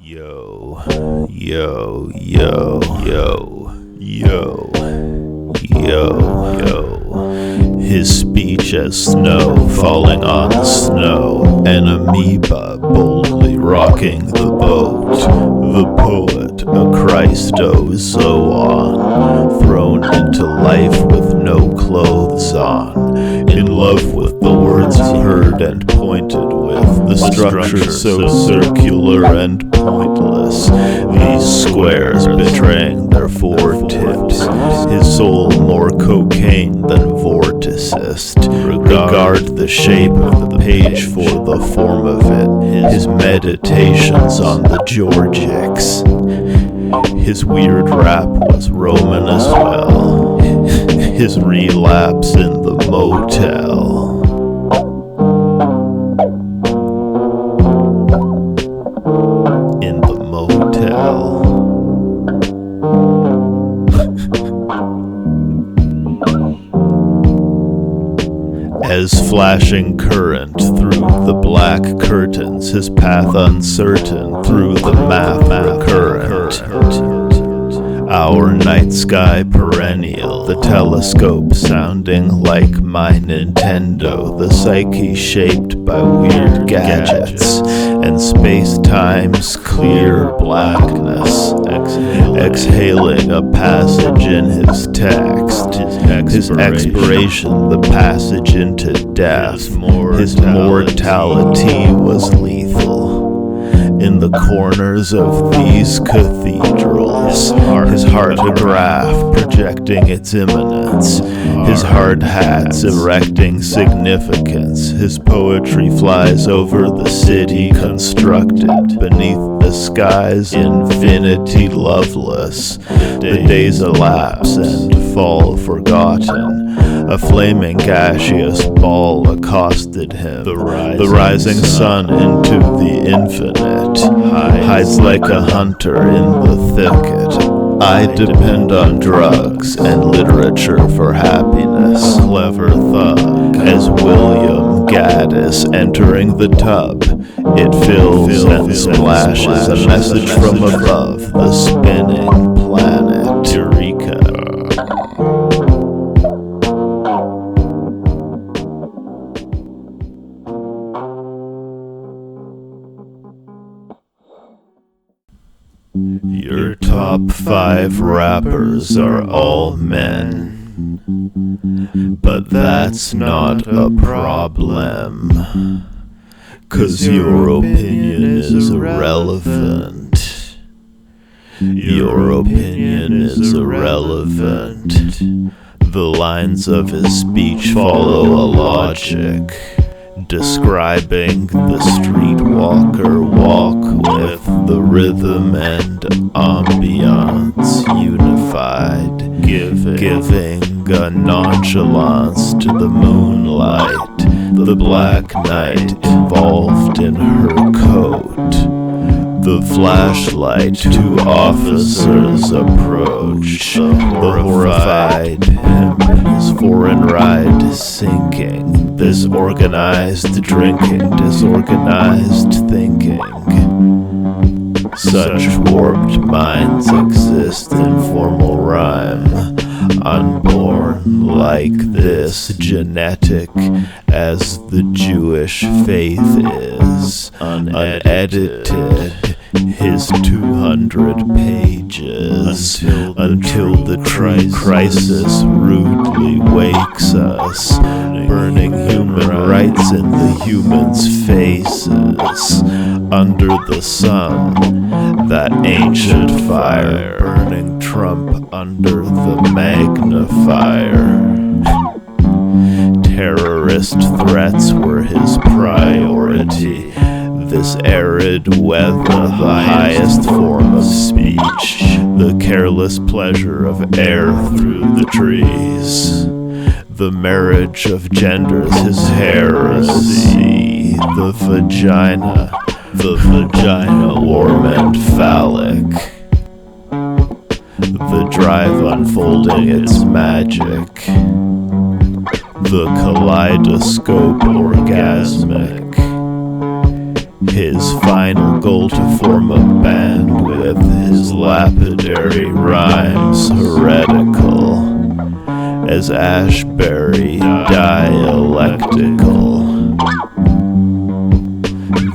Yo, yo, yo, yo, yo, yo, yo. His speech as snow falling on the snow, an amoeba boldly rocking the boat. The poet, a Christozoon, thrown into life with no clothes on, in love with the words he heard and pointed with, the structure so circular and pointless, these squares betraying their four tips, his soul more cocaine than vorticist. Regard the shape of the page for the form of it, his meditations on the Georgics. His weird rap was Roman as well, his relapse in the motel. In the motel. As flashing current through the black curtains, his path uncertain through the map recurrent. Our night sky perennial, the telescope sounding like my Nintendo, the psyche shaped by weird gadgets, and space-time's clear blackness, exhaling a passage in his text, his expiration, the passage into death, his mortality was lethal. In the corners of these cathedrals, his heartograph projecting its imminence, his hard hats erecting significance, his poetry flies over the city constructed beneath the sky's infinity loveless. The days elapse and fall forgotten. A flaming gaseous ball accosted him. The rising sun into the infinite hides like a hunter in the thicket. I depend on drugs and literature for happiness. Clever thug as William Gaddis entering the tub. It fills and splashes a message from above the spinning planet. Eureka. Your top 5 rappers are all men, but that's not a problem, 'cause your opinion is irrelevant. Your opinion is irrelevant. The lines of his speech follow a logic, describing the streetwalker walk with the rhythm and ambiance unified, giving a nonchalance to the moonlight, the black night involved in her coat. The flashlight, 2 officers approach, the horrified pimp, his foreign ride sinking, this organized drinking, disorganized thinking. Such warped minds exist in formal rhyme, unborn like this, genetic as the Jewish faith is, unedited, his 200 pages, until the true crisis rudely wakes us, burning human rights in the humans' faces, under the sun, that ancient fire, burning Trump under the magnifier. Terrorist threats were his priority. This arid weather, the highest form of speech, the careless pleasure of air through the trees, the marriage of genders, his heresy, the vagina warm and phallic, the drive unfolding its magic, the kaleidoscope orgasmic, his final goal to form a band. his lapidary rhymes heretical, as Ashbury dialectical.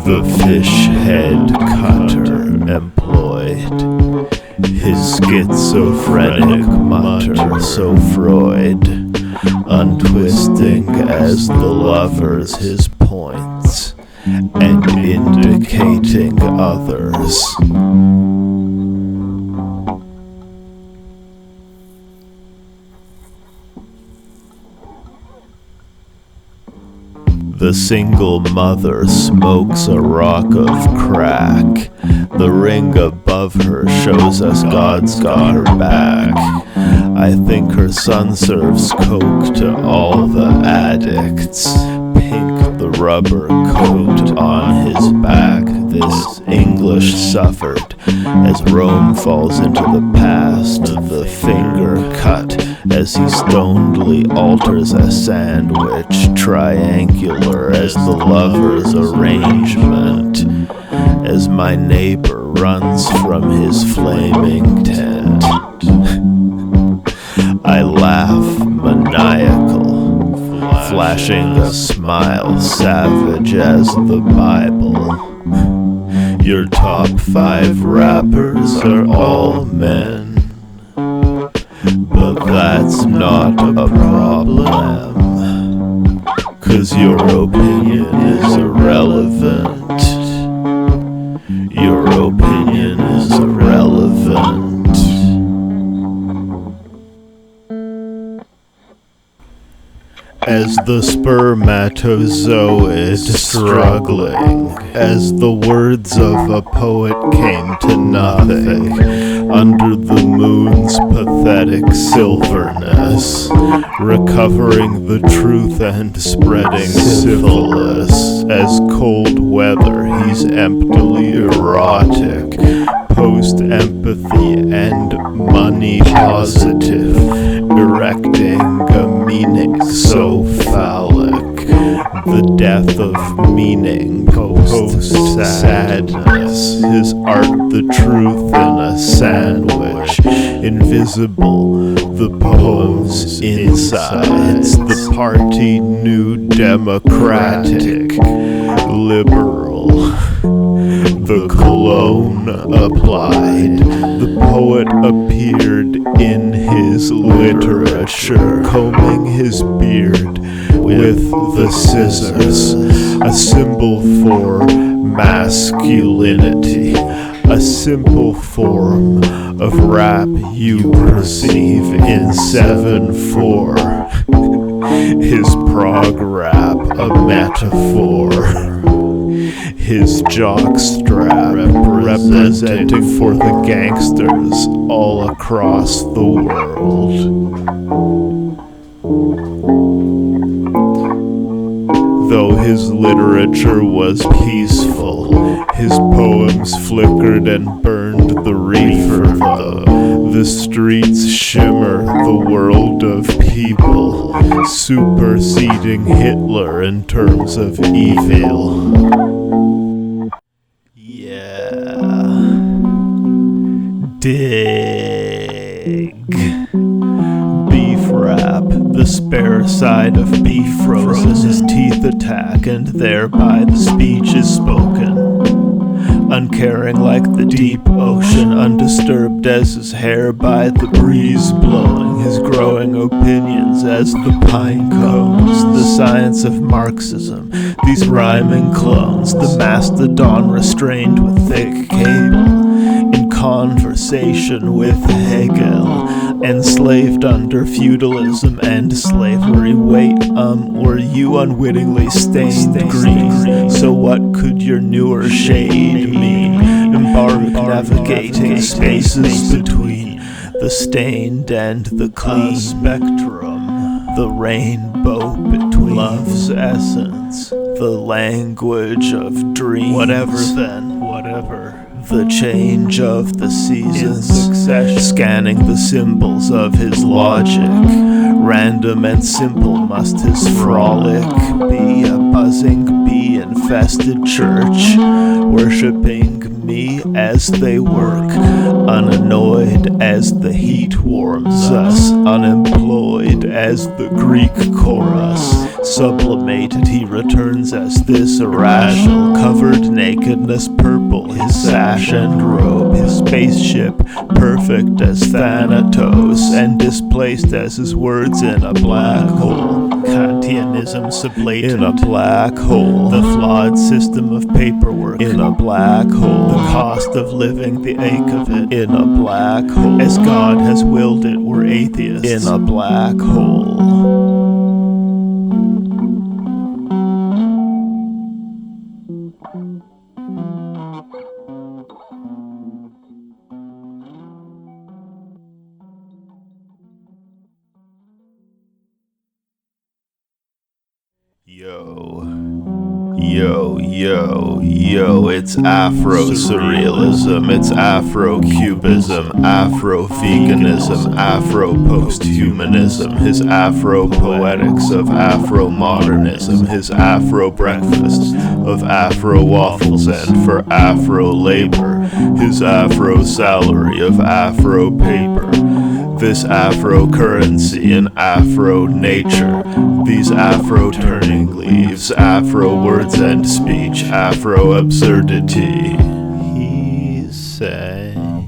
The fish head cutter employed his schizophrenic mutter, so Freud, untwisting as the lovers his points and indicating others. The single mother smokes a rock of crack. The ring above her shows us God's got her back. I think her son serves coke to all the addicts. Pink the rubber coat on his back. This English suffered as Rome falls into the past. The finger cut as he stonedly alters a sandwich, triangular as the lover's arrangement, as my neighbor runs from his flaming tent. I laugh maniacal, flashing a smile savage as the Bible. Your top 5 rappers are all men, but that's not a problem, 'cause your opinion is irrelevant. Your opinion is irrelevant. As the spermatozoid struggling, as the words of a poet came to nothing, under the moon's pathetic silverness, recovering the truth and spreading syphilis. As cold weather, he's emptily erotic, post-empathy and money positive, erecting a meaning so phallic, the death of meaning, post-sadness, his art the truth in a sandwich, invisible, the poem's insides, the party new democratic, liberal, the cologne applied, the poet appeared in his literature, combing his beard with the scissors, a symbol for masculinity, a simple form of rap you perceive in 7/4, his prog rap a metaphor, his jockstrap representing for the gangsters all across the world. Though his literature was peaceful, his poems flickered and burned the reefer. The streets shimmer the world of people, superseding Hitler in terms of evil. Dig. Beef rap, the spare side of beef frozen, his teeth attack, and thereby the speech is spoken. Uncaring like the deep ocean, undisturbed as his hair by the breeze blowing, his growing opinions as the pine cones, the science of Marxism, these rhyming clones, the mastodon restrained with thick cable, in conversation with Hegel, enslaved under feudalism and slavery. Wait, were you unwittingly stained green? So what could your newer shade mean? Mbaruk navigating spaces between the stained and the clean spectrum, the rainbow between love's essence, the language of dreams. Whatever then, whatever. The change of the seasons, scanning the symbols of his logic, Random and simple must his frolic be, a buzzing bee-infested church, worshipping me as they work, unannoyed as the heat warms us, unemployed as the Greek chorus. Sublimated he returns as this irrational, covered nakedness purple, his sash and robe, his spaceship perfect as Thanatos, and displaced as his words in a black hole. Kantianism sublated in a black hole, the flawed system of paperwork in a black hole, the cost of living, the ache of it in a black hole, as God has willed it, we're atheists in a black hole. Yo, it's Afro-surrealism, it's Afro-cubism, Afro-veganism, Afro-posthumanism, his Afro-poetics of Afro-modernism, his Afro-breakfast of Afro-waffles, and for Afro-labor, his Afro-salary of Afro-paper. This Afro-currency and Afro-nature, these Afro-turning leaves, Afro-words and speech, Afro-absurdity. He sang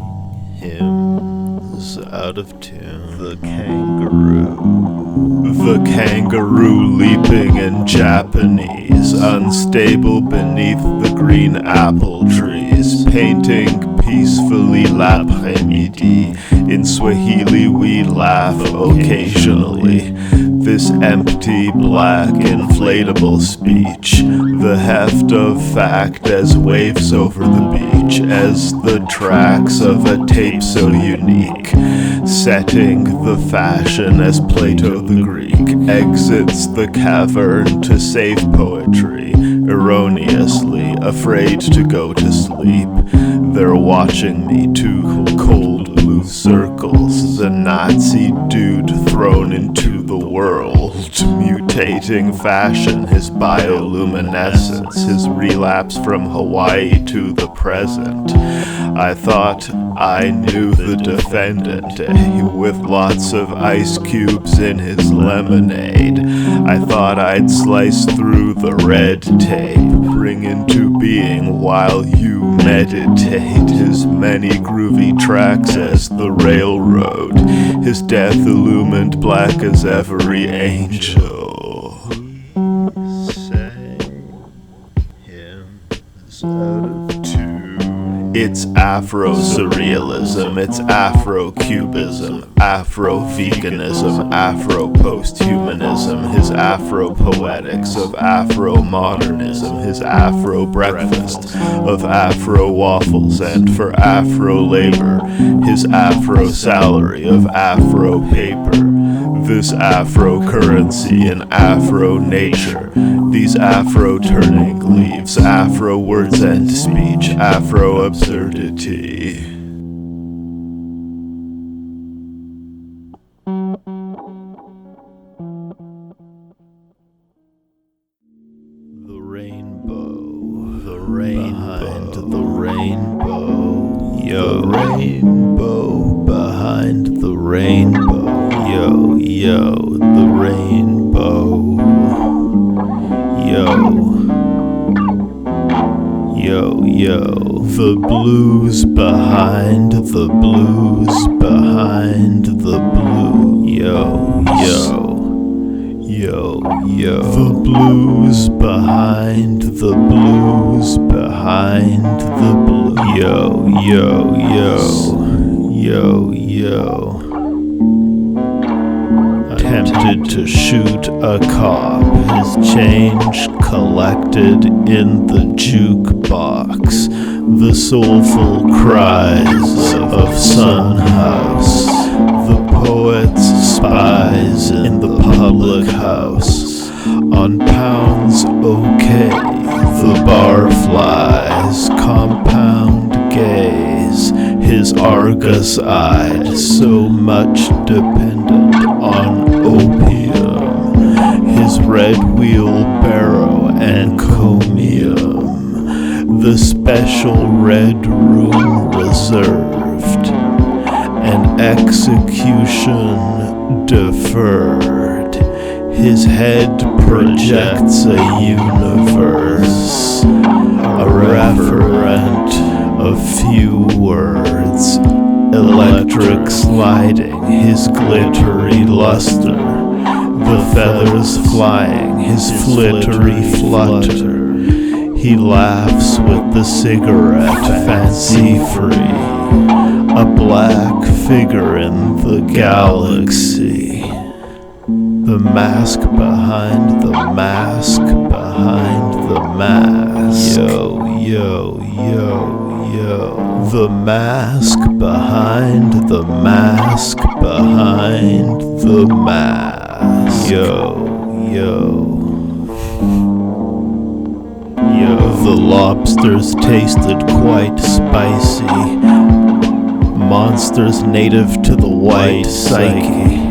hymns out of tune. The kangaroo leaping in Japanese, unstable beneath the green apple trees, painting peacefully l'après-midi. In Swahili we laugh occasionally. This empty, black, inflatable speech, the heft of fact as waves over the beach, as the tracks of a tape so unique, setting the fashion as Plato the Greek exits the cavern to save poetry, erroneously afraid to go to sleep. They're watching me, two cold blue circles, the Nazi dude thrown into the world, mutating fashion, his bioluminescence, his relapse from Hawaii to the present. I thought I knew the defendant, with lots of ice cubes in his lemonade. I thought I'd slice through the red tape, bring into being while you meditate his many groovy tracks as the railroad, his death illumined black as every angel. He sang hymns out of tune. It's Afro-surrealism, it's Afro-cubism, Afro-veganism, Afro-posthumanism, his Afro-poetics of Afro-modernism, his Afro-breakfast of Afro-waffles, and for Afro-labor, his Afro-salary of Afro-paper. This Afro-currency and Afro-nature, these Afro-turning leaves, Afro-words and speech, Afro-absurdity. The rainbow, behind the rainbow, yo, rainbow behind the rainbow. Yo, the rainbow. Yo, the blues behind the blues behind the blue. Yo, the blues behind the blues behind the blue. Yo. Tempted to shoot a cop, his change collected in the jukebox, the soulful cries of Sunhouse, the poet's spies in the public house, on pounds okay, the bar flies, compound gaze, his Argus eyed, so much dependent on open red wheelbarrow encomium, the special red room reserved, and execution deferred. His head projects a universe, a referent of few words, electric sliding, his glittery luster, the feathers flying, his flittery flutter. He laughs with the cigarette, fancy-free, a black figure in the galaxy. The mask behind the mask behind the mask. Yo, yo, yo, yo. The mask behind the mask behind the mask. Yo, yo. Yo, the lobsters tasted quite spicy. Monsters native to the white psyche.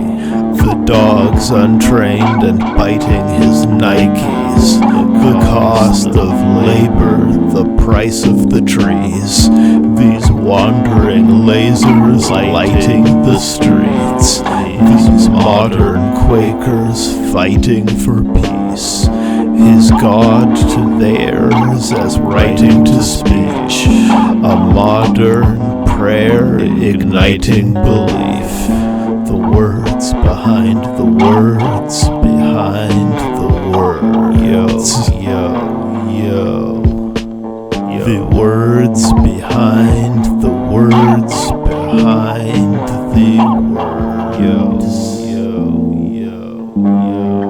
The dogs untrained and biting his Nikes. The cost of labor, the price of the trees. These wandering lasers lighting the streets. These modern Quakers fighting for peace. His God to theirs as writing to speech. A modern prayer igniting belief. The words behind the words behind the words. Yo, yo, yo. The words behind the words behind the words. Yo, yo, yo.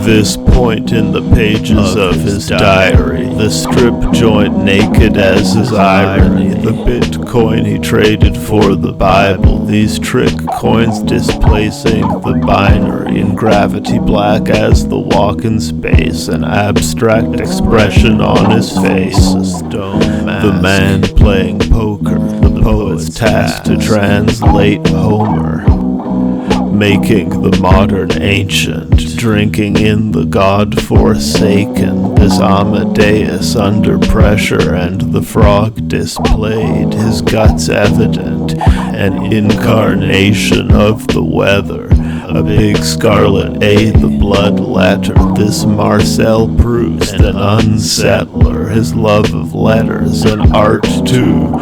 This point in the pages of his diary, the strip joint naked as his irony, the Bitcoin he traded for the Bible, these trick coins displacing the binary, in gravity black as the walk in space, an abstract expression on his face, a stone mask. The man playing poker, the poet's tasked to translate Homer, making the modern ancient, drinking in the God-forsaken, this Amadeus under pressure, and the frog displayed, his guts evident, an incarnation of the weather, a big scarlet A, the blood letter, this Marcel Proust, an unsettler, his love of letters, an art too,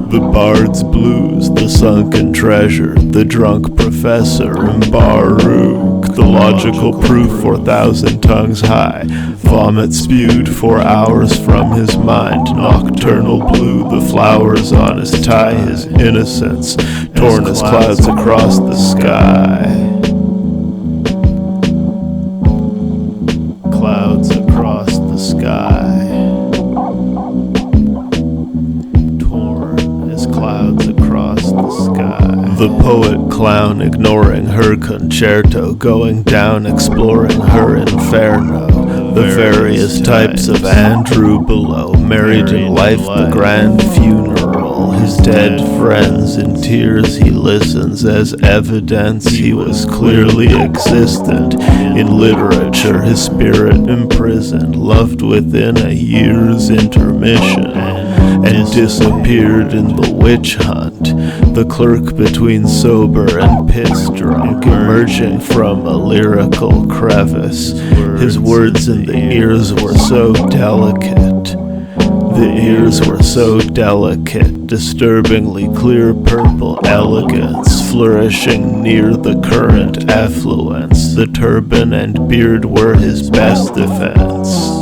the bard's blues, the sunken treasure, the drunk professor, Mbaruk, the logical proof 4,000 tongues high, vomit spewed 4 hours from his mind, nocturnal blue, the flowers on his tie, his innocence, torn as clouds across the sky. Clouds across the sky. Clouds across the sky. The poet clown ignoring her concerto, going down exploring her inferno. The various types of Andrew below, married in life, the grand funeral. His dead friends in tears he listens as evidence he was clearly existent. In literature his spirit imprisoned, loved within a year's intermission, and disappeared in the witch hunt, the clerk between sober and piss drunk, emerging from a lyrical crevice. His words in the ears were so delicate. The ears were so delicate, disturbingly clear purple elegance, flourishing near the current affluence. The turban and beard were his best defense.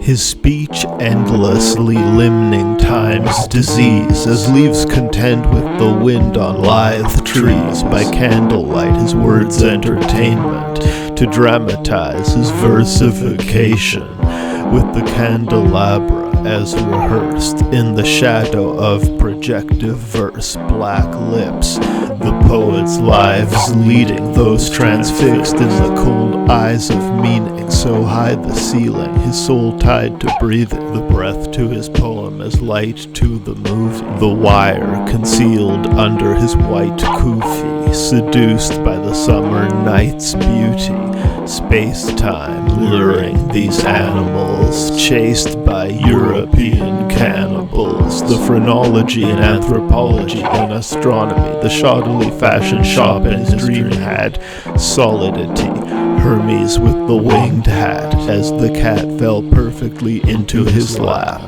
His speech endlessly limning time's disease, as leaves contend with the wind on lithe trees. By candlelight his words entertainment, to dramatize his versification, with the candelabra as rehearsed in the shadow of projective verse. Black lips, the poet's lives leading, those transfixed in the cold eyes of meaning. So high the ceiling, his soul tied to breathing, the breath to his poem as light to the movie. The wire concealed under his white kufi, seduced by the summer night's beauty. Space-time luring these animals, chased by European cannibals. The phrenology and anthropology and astronomy, the shoddily fashioned shop in his dream had solidity. Hermes with the winged hat, as the cat fell perfectly into his lap.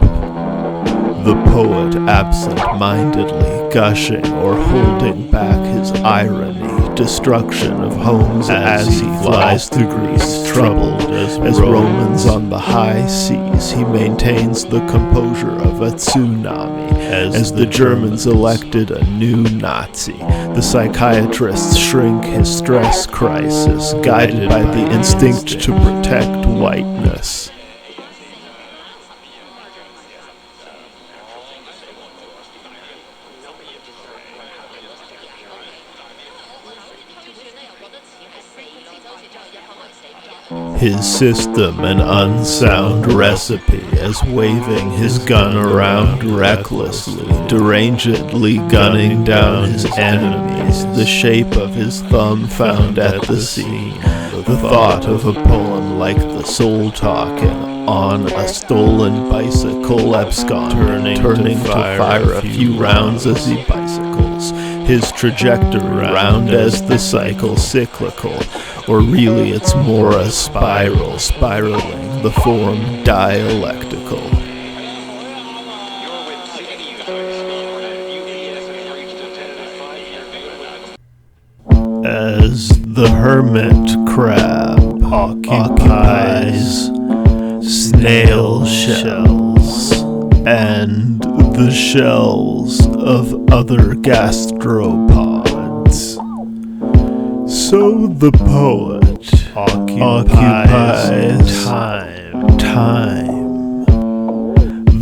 The poet absent-mindedly gushing or holding back his irony. Destruction of homes as he flies to Greece, troubled as Romans on the high seas. He maintains the composure of a tsunami as the Germans elected a new Nazi. The psychiatrists shrink his stress crisis, guided by the instinct to protect whiteness. His system an unsound recipe, as waving his gun around recklessly, derangedly gunning down his enemies. The shape of his thumb found at the scene, the thought of a poem like the soul talking on a stolen bicycle abscond, turning to fire a few rounds as he bicycles. His trajectory round as the cycle cyclical, or really it's more a spiral, spiraling, the form dialectical. As the hermit crab occupies snail shells and the shells of other gastropods, so the poet occupies time.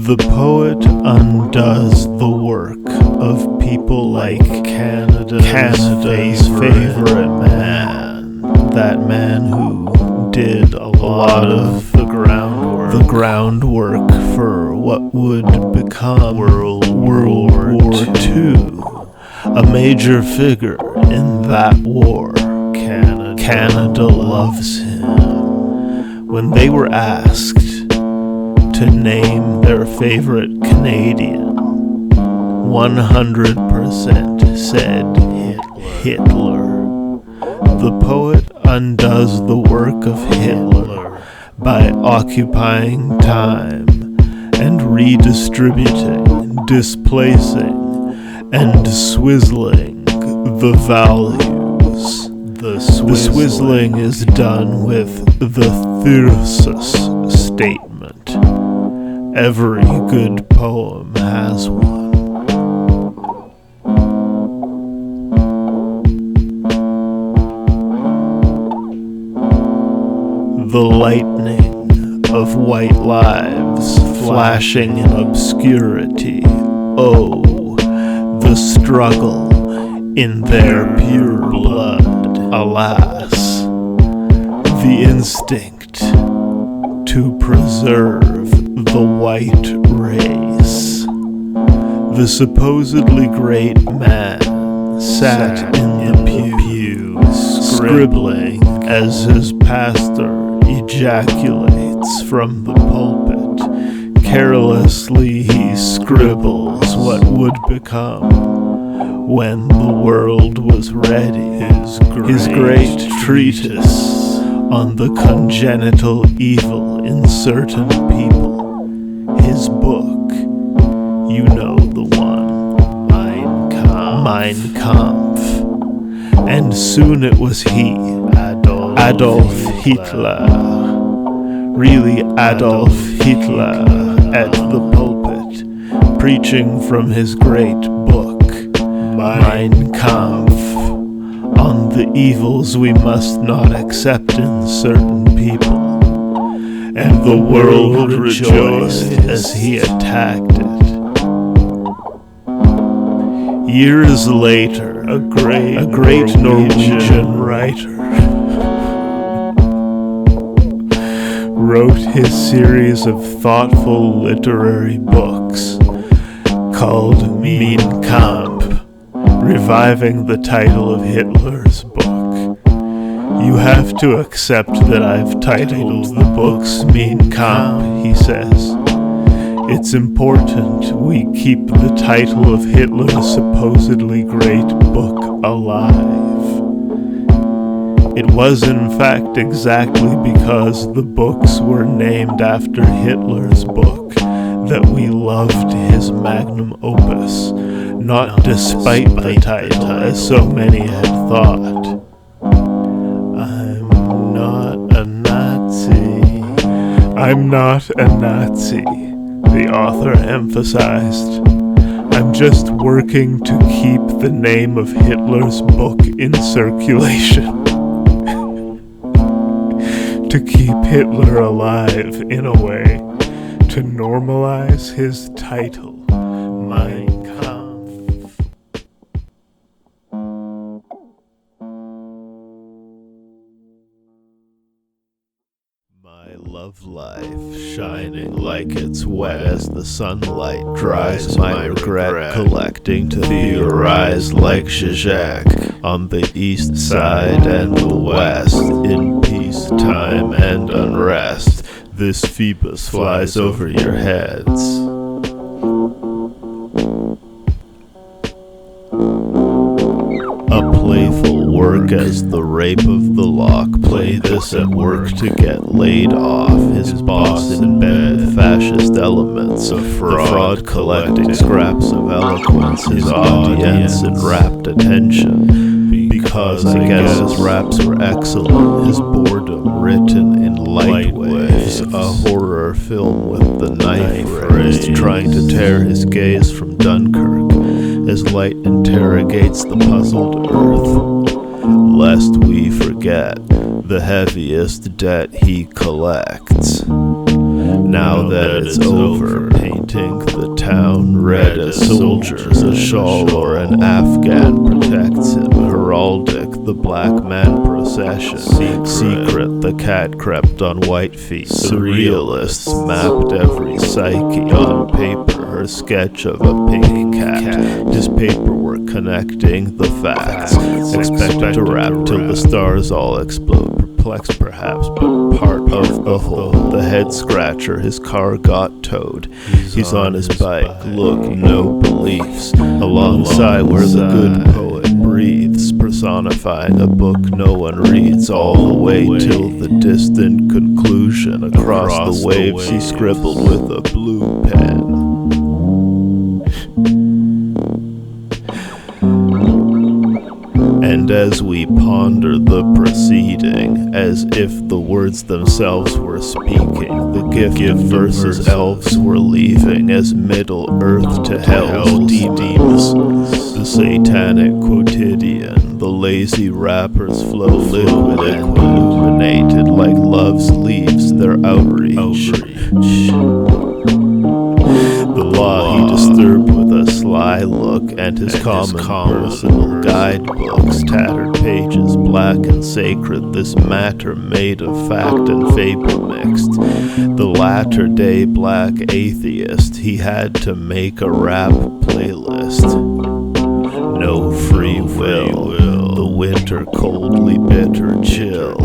The poet undoes the work of people like Canada's favorite man, that man who did a lot of the groundwork for what would become World War II. A major figure in that war. Canada loves him. When they were asked to name their favorite Canadian, 100% said Hitler. The poet undoes the work of Hitler by occupying time and redistributing, displacing, and swizzling the values. The swizzling is done with the thesis statement. Every good poem has one. The lightning of white lives flashing in obscurity. Oh, the struggle in their pure blood. Alas, the instinct to preserve the white race. The supposedly great man sat in the pews, scribbling as his pastor ejaculates from the pulpit. Carelessly he scribbles what would become when the world was ready. His great treatise on the congenital evil in certain people. His book, you know the one, Mein Kampf. And soon it was he, Adolf Hitler, really Adolf Hitler at the pulpit, preaching from his great book, Mein Kampf, on the evils we must not accept in certain people. And the world rejoiced as he attacked it. Years later, a great Norwegian writer wrote his series of thoughtful literary books called Mein Kampf, reviving the title of Hitler's book. You have to accept that I've titled the books Mein Kampf, he says. It's important we keep the title of Hitler's supposedly great book alive. It was in fact exactly because the books were named after Hitler's book that we loved his magnum opus, not despite the title, as so many had thought. I'm not a Nazi, the author emphasized. I'm just working to keep the name of Hitler's book in circulation. To keep Hitler alive, in a way, to normalize his title, Mein Kampf. My love life, shining like it's wet as the sunlight dries my regret, collecting to theorize like Zizek on the east side and the west, in peacetime and unrest. This Phoebus flies over your heads. A playful work as the rape of the lock. Play this at work to get laid off. His boss in bed with fascist elements. A fraud collecting scraps of eloquence. His audience in rapt attention. Because I guess his raps were excellent. His boredom written in light waves. A horror film with the knife raised, trying to tear his gaze from Dunkirk as light interrogates the puzzled earth. Lest we forget the heaviest debt he collects. Now that it's over, painting the town red as soldiers, a shawl or an Afghan protects him. Heraldic, the black man procession. Secret, the cat crept on white feet. Surrealists mapped every psyche on paper. Her sketch of a pink cat. His paperwork connecting the facts. Expected to rap till the stars all explode. Perplexed perhaps, but part of the whole. The head scratcher, his car got towed. He's on his bike, look, no beliefs. Alongside where the good poet breathes, personifying a book no one reads, all the way till the distant conclusion. Across the waves he scribbled with a blue pen. And as we ponder the proceeding, as if the words themselves were speaking, the gift versus elves were leaving, as Middle Earth to hell's demons, the satanic quotidian, the lazy rappers flow liquid and illuminated like love's leaves their outreach. The law he disturbed with a sly look, and his common personal guidebooks, tattered pages, black and sacred, this matter made of fact and fable mixed. The latter-day black atheist, he had to make a rap playlist. No free will, the winter coldly bitter chill.